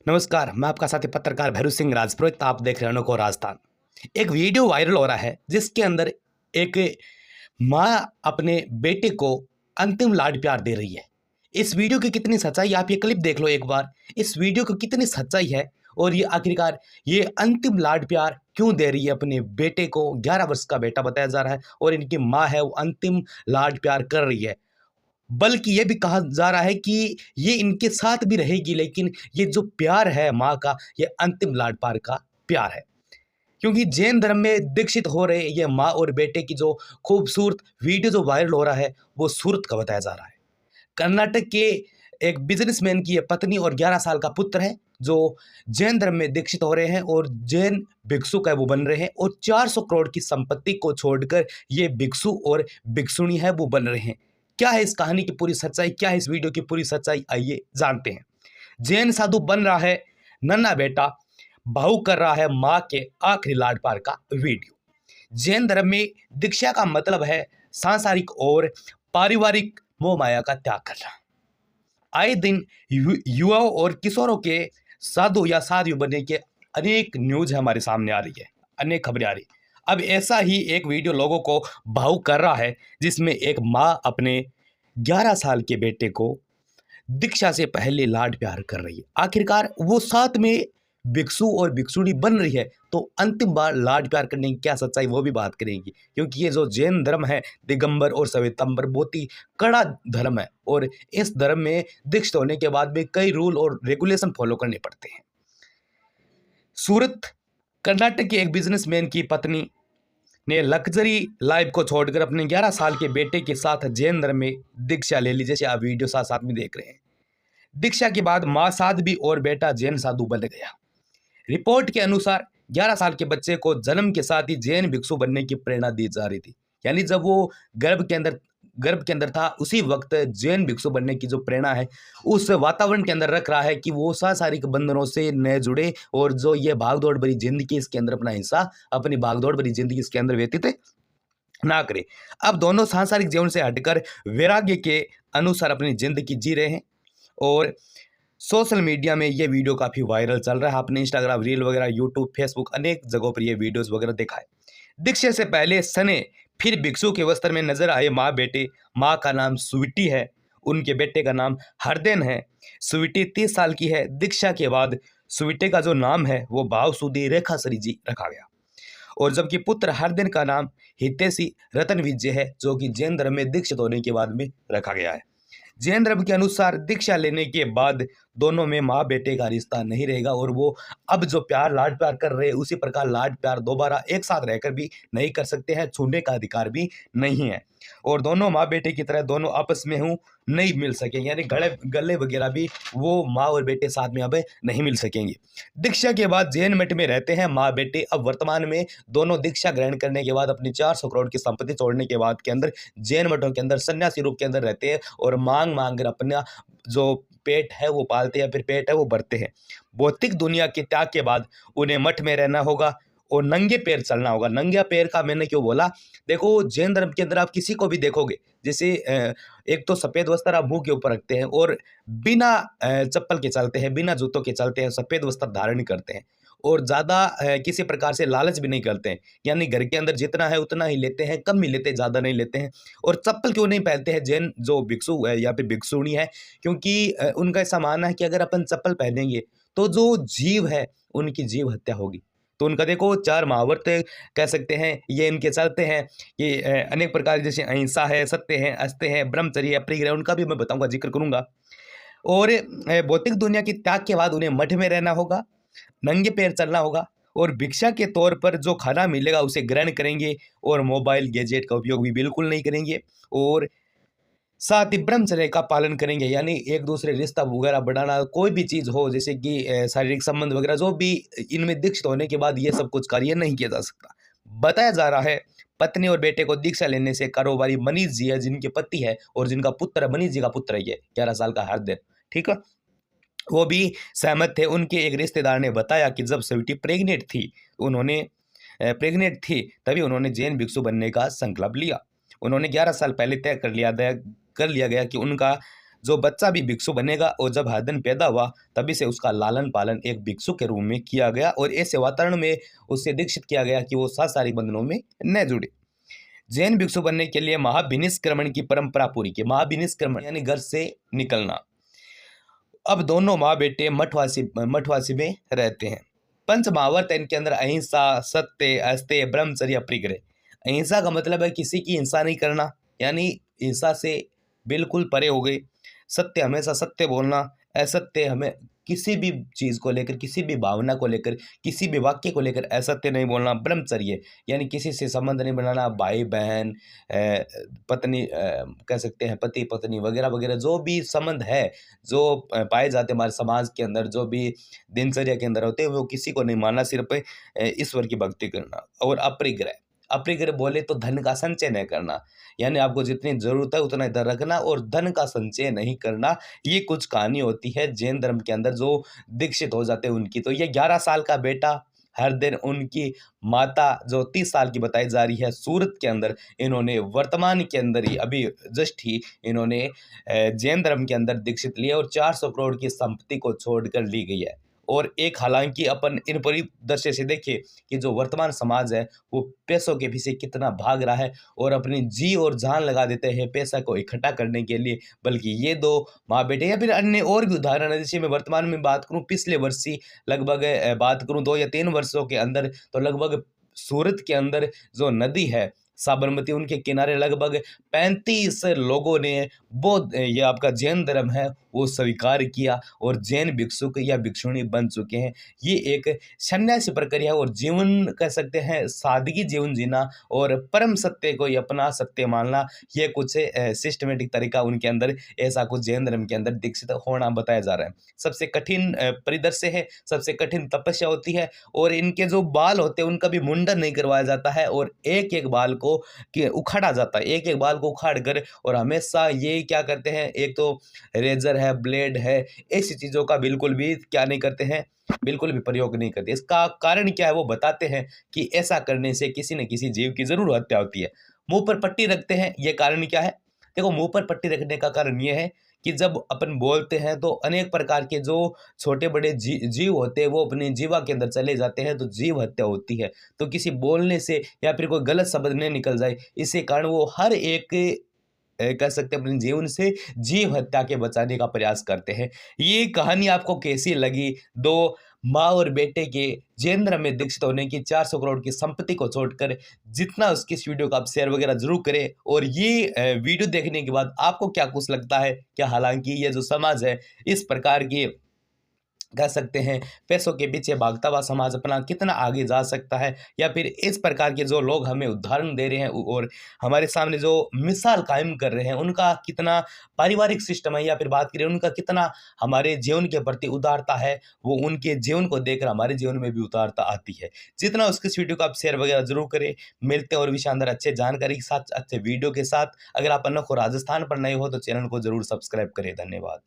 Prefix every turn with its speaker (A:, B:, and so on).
A: नमस्कार, मैं आपका साथी पत्रकार भैरू सिंह राजपुरोहित। आप देख रहे हैं अनोखो राजस्थान। एक वीडियो वायरल हो रहा है जिसके अंदर एक माँ अपने बेटे को अंतिम लाड प्यार दे रही है। इस वीडियो की कितनी सच्चाई, आप ये क्लिप देख लो एक बार। इस वीडियो की कितनी सच्चाई है और ये आखिरकार ये अंतिम लाड प्यार क्यों दे रही है अपने बेटे को। 11 वर्ष का बेटा बताया जा रहा है और इनकी माँ है वो अंतिम लाड प्यार कर रही है। बल्कि ये भी कहा जा रहा है कि ये इनके साथ भी रहेगी, लेकिन ये जो प्यार है माँ का, ये अंतिम लाड प्यार का प्यार है। क्योंकि जैन धर्म में दीक्षित हो रहे ये माँ और बेटे की जो खूबसूरत वीडियो जो वायरल हो रहा है वो सूरत का बताया जा रहा है। कर्नाटक के एक बिजनेसमैन की ये पत्नी और 11 साल का पुत्र है जो जैन धर्म में दीक्षित हो रहे हैं और जैन भिक्षुक है वो बन रहे हैं और 400 करोड़ की संपत्ति को छोड़कर ये भिक्षु और भिक्षुणी है वो बन रहे हैं। क्या है इस कहानी की पूरी सच्चाई, क्या है इस वीडियो की पूरी सच्चाई, आइए जानते हैं। जैन साधु बन रहा है नन्हा बेटा, भावुक कर रहा है माँ के आखिरी लाड प्यार का वीडियो। जैन धर्म में दीक्षा का मतलब है सांसारिक और पारिवारिक मोह माया का त्याग करना। आए दिन युवाओं और किशोरों के साधु या साधु बनने के अनेक न्यूज हमारे सामने आ रही है, अनेक खबरें आ रही। अब ऐसा ही एक वीडियो लोगों को भावुक कर रहा है जिसमें एक माँ अपने 11 साल के बेटे को दीक्षा से पहले लाड प्यार कर रही है। आखिरकार वो साथ में भिक्षु और भिक्षुणी बन रही है, तो अंतिम बार लाड प्यार करने की क्या सच्चाई वो भी बात करेंगी। क्योंकि ये जो जैन धर्म है, दिगंबर और श्वेतांबर, बहुत ही कड़ा धर्म है और इस धर्म में दीक्षित होने के बाद भी कई रूल और रेगुलेशन फॉलो करने पड़ते हैं। सूरत कर्नाटक के एक बिजनेसमैन की पत्नी ने लग्जरी लाइफ को छोड़कर अपने 11 साल के बेटे के साथ जैन धर्म में दीक्षा ले ली, जैसे आप वीडियो साथ साथ में देख रहे हैं। दीक्षा के बाद मां साध्वी और बेटा जैन साधु बन गया। रिपोर्ट के अनुसार 11 साल के बच्चे को जन्म के साथ ही जैन भिक्षु बनने की प्रेरणा दी जा रही थी। यानी जब वो गर्भ के अंदर था उसी वक्त जैन भिक्षु बनने की जो प्रेरणा है उस वातावरण के अंदर रख रहा है कि वो सांसारिक बंधनों से न जुड़े और जो ये भागदौड़ भरी जिंदगी इसके अंदर अपना हिस्सा, अपनी भागदौड़ भरी जिंदगी इसके अंदर व्यतीत ना करे। अब दोनों सांसारिक जीवन से हटकर वैराग्य के अनुसार अपनी जिंदगी जी रहे हैं और सोशल मीडिया में ये वीडियो काफ़ी वायरल चल रहा है। आपने इंस्टाग्राम रील वगैरह, यूट्यूब, फेसबुक अनेक जगहों पर ये वीडियोस वगैरह देखा है। दीक्षा से पहले सने फिर भिक्षु के वस्त्र में नजर आए माँ बेटे। माँ का नाम स्वीटी है, उनके बेटे का नाम हरदेन है। स्वीटी 30 साल की है। दीक्षा के बाद स्वीटी का जो नाम है वो भावसुदी रेखा सरी जी रखा गया और जबकि पुत्र हरदेन का नाम हितेशी रतन विजय है जो कि जैन धर्म में दीक्षित होने के बाद में रखा गया है। जैन धर्म के अनुसार दीक्षा लेने के बाद दोनों में माँ बेटे का रिश्ता नहीं रहेगा और वो अब जो प्यार लाड प्यार कर रहे हैं उसी प्रकार लाड प्यार दोबारा एक साथ रहकर भी नहीं कर सकते हैं, छूने का अधिकार भी नहीं है और दोनों माँ बेटे की तरह दोनों आपस में हूँ नहीं मिल सकेंगे, यानी गले गले वगैरह भी वो माँ और बेटे साथ में अब नहीं मिल सकेंगे। दीक्षा के बाद जैन मठ में रहते हैं माँ बेटे। अब वर्तमान में दोनों दीक्षा ग्रहण करने के बाद अपनी 400 करोड़ की संपत्ति छोड़ने के बाद के अंदर जैन मठों के अंदर सन्यासी रूप के अंदर रहते हैं और मांग मांग कर अपना जो पेट है वो पालते हैं, फिर पेट है वो भरते हैं। भौतिक दुनिया के त्याग के बाद उन्हें मठ में रहना होगा और नंगे पैर चलना होगा। नंगे पैर का मैंने क्यों बोला, देखो जैन धर्म के अंदर आप किसी को भी देखोगे, जैसे एक तो सफ़ेद वस्त्र आप मुंह के ऊपर रखते हैं और बिना चप्पल के चलते हैं, बिना जूतों के चलते हैं, सफ़ेद वस्त्र धारण करते हैं और ज़्यादा किसी प्रकार से लालच भी नहीं करते हैं। यानी घर के अंदर जितना है उतना ही लेते हैं, कम ही लेते हैं, ज़्यादा नहीं लेते हैं। और चप्पल क्यों नहीं पहनते हैं जैन जो भिक्षु है या फिर भिक्षुणी है, क्योंकि उनका ऐसा मानना है कि अगर अपन चप्पल पहनेंगे तो जो जीव है उनकी जीव हत्या होगी। तो उनका देखो 4 महावर्त कह सकते हैं ये इनके चलते हैं कि अनेक प्रकार जैसे अहिंसा है, सत्य है, अस्त्य है, ब्रह्मचर्य है, परिग्रह, उनका भी मैं बताऊंगा, जिक्र करूंगा। और भौतिक दुनिया की त्याग के बाद उन्हें मठ में रहना होगा, नंगे पैर चलना होगा और भिक्षा के तौर पर जो खाना मिलेगा उसे ग्रहण करेंगे और मोबाइल गैजेट का उपयोग भी बिल्कुल नहीं करेंगे और साथ ही ब्रह्मचर्य का पालन करेंगे। यानी एक दूसरे रिश्ता वगैरह बढ़ाना, कोई भी चीज़ हो जैसे कि शारीरिक संबंध वगैरह, जो भी इनमें दीक्षित होने के बाद ये सब कुछ कार्य नहीं किया जा सकता। बताया जा रहा है पत्नी और बेटे को दीक्षा लेने से कारोबारी मनीष जी है, जिनके पति है और जिनका पुत्र है, मनीष जी का पुत्र है ये 11 साल का हरदेन, ठीक है, वो भी सहमत थे। उनके एक रिश्तेदार ने बताया कि जब स्वीटी प्रेग्नेंट थी तभी उन्होंने जैन भिक्षु बनने का संकल्प लिया। उन्होंने 11 साल पहले तय कर लिया गया कि उनका जो बच्चा भी भिक्षु बनेगा और जब हरदन पैदा हुआ तभी से उसका लालन पालन एक भिक्षु के रूप में किया गया और ऐसे वातावरण में उसे दीक्षित किया गया कि वो सांसारिक बंधनों में न जुड़े। जैन भिक्षु बनने के लिए महाभिनिष्क्रमण की परंपरा पूरी की। महाभिनिष्क्रमण यानी घर से निकलना। अब दोनों माँ बेटे मठवासी में रहते हैं। पंच महावर्त इनके अंदर अहिंसा, सत्य, अस्तेय, ब्रह्मचर्य, परिग्रह। अहिंसा का मतलब है किसी की हिंसा नहीं करना, यानी हिंसा से बिल्कुल परे हो गए। सत्य, हमेशा सत्य बोलना। असत्य, हमें किसी भी चीज़ को लेकर, किसी भी भावना को लेकर, किसी भी वाक्य को लेकर असत्य नहीं बोलना। ब्रह्मचर्य यानी किसी से संबंध नहीं बनाना, भाई बहन, पत्नी, कह सकते हैं पति पत्नी वगैरह वगैरह, जो भी संबंध है जो पाए जाते हैं हमारे समाज के अंदर, जो भी दिनचर्या के अंदर होते हैं, वो किसी को नहीं मानना, सिर्फ ईश्वर की भक्ति करना। और अपरिग्रह, अपरिग्रह बोले तो धन का संचय नहीं करना, यानी आपको जितनी जरूरत है उतना इधर रखना और धन का संचय नहीं करना। ये कुछ कहानी होती है जैन धर्म के अंदर जो दीक्षित हो जाते हैं उनकी। तो ये 11 साल का बेटा, हर दिन उनकी माता जो 30 साल की बताई जा रही है, सूरत के अंदर इन्होंने वर्तमान के अंदर ही अभी जस्ट ही इन्होंने जैन धर्म के अंदर दीक्षित लिया और 400 करोड़ की संपत्ति को छोड़कर ली गई है। और एक हालांकि अपन इन परिदृश्य से देखिए कि जो वर्तमान समाज है वो पैसों के पीछे कितना भाग रहा है और अपनी जी और जान लगा देते हैं पैसा को इकट्ठा करने के लिए। बल्कि ये दो माँ बेटे या फिर अन्य और भी उदाहरण है, जैसे मैं वर्तमान में बात करूं, पिछले वर्ष ही लगभग बात करूं 2 या 3 वर्षों के अंदर, तो लगभग सूरत के अंदर जो नदी है साबरमती, उनके किनारे लगभग 35 लोगों ने बौद्ध, ये आपका जैन धर्म है, वो स्वीकार किया और जैन भिक्षुक या भिक्षुणी बन चुके हैं। ये एक सन्यासी प्रक्रिया और जीवन कह सकते हैं, सादगी जीवन जीना और परम सत्य को ही अपना सत्य मानना, ये कुछ सिस्टमेटिक तरीका उनके अंदर, ऐसा कुछ जैन धर्म के अंदर दीक्षित होना बताया जा रहा है। सबसे कठिन परिदृश्य है, सबसे कठिन तपस्या होती है और इनके जो बाल होते हैं उनका भी मुंडन नहीं करवाया जाता है और एक एक बाल को उखाड़ा जाता है, एक एक बाल को उखाड़ कर। और हमेशा ये क्या करते हैं, एक तो रेजर है, ब्लेड है, ऐसी चीज़ों का बिल्कुल भी क्या नहीं करते हैं, बिल्कुल भी प्रयोग नहीं करते। इसका कारण क्या है वो बताते हैं कि ऐसा करने से किसी न किसी जीव की जरूर हत्या होती है। मुंह पर पट्टी रखते हैं, ये कारण क्या है? देखो, मुंह पर पट्टी रखने का कारण ये है कि जब अपन बोलते हैं तो अनेक प्रकार के जो छोटे बड़े जीव होते हैं वो अपनी जीवा के अंदर चले जाते हैं, तो जीव हत्या होती है। तो किसी बोलने से या फिर कोई गलत शब्द नहीं निकल जाए, इसी कारण वो हर एक कह सकते हैं अपने जीवन से जीव हत्या के बचाने का प्रयास करते हैं। ये कहानी आपको कैसी लगी? दो माँ और बेटे के जैन धर्म में दीक्षित होने की 400 करोड़ की संपत्ति को छोड़कर, जितना उसकी इस वीडियो को आप शेयर वगैरह जरूर करें। और ये वीडियो देखने के बाद आपको क्या कुछ लगता है? क्या हालांकि ये जो समाज है, इस प्रकार की कह सकते हैं पैसों के पीछे भागता हुआ समाज अपना कितना आगे जा सकता है, या फिर इस प्रकार के जो लोग हमें उदाहरण दे रहे हैं और हमारे सामने जो मिसाल कायम कर रहे हैं उनका कितना पारिवारिक सिस्टम है, या फिर बात करें उनका कितना हमारे जीवन के प्रति उदारता है, वो उनके जीवन को देखकर हमारे जीवन में भी उदारता आती है। जितना उसके इस वीडियो को आप शेयर वगैरह जरूर करें। मिलते हैं और भी शानदार अच्छे जानकारी के साथ, अच्छे वीडियो के साथ। अगर आप अन्य को राजस्थान पर नए हो तो चैनल को जरूर सब्सक्राइब करें। धन्यवाद।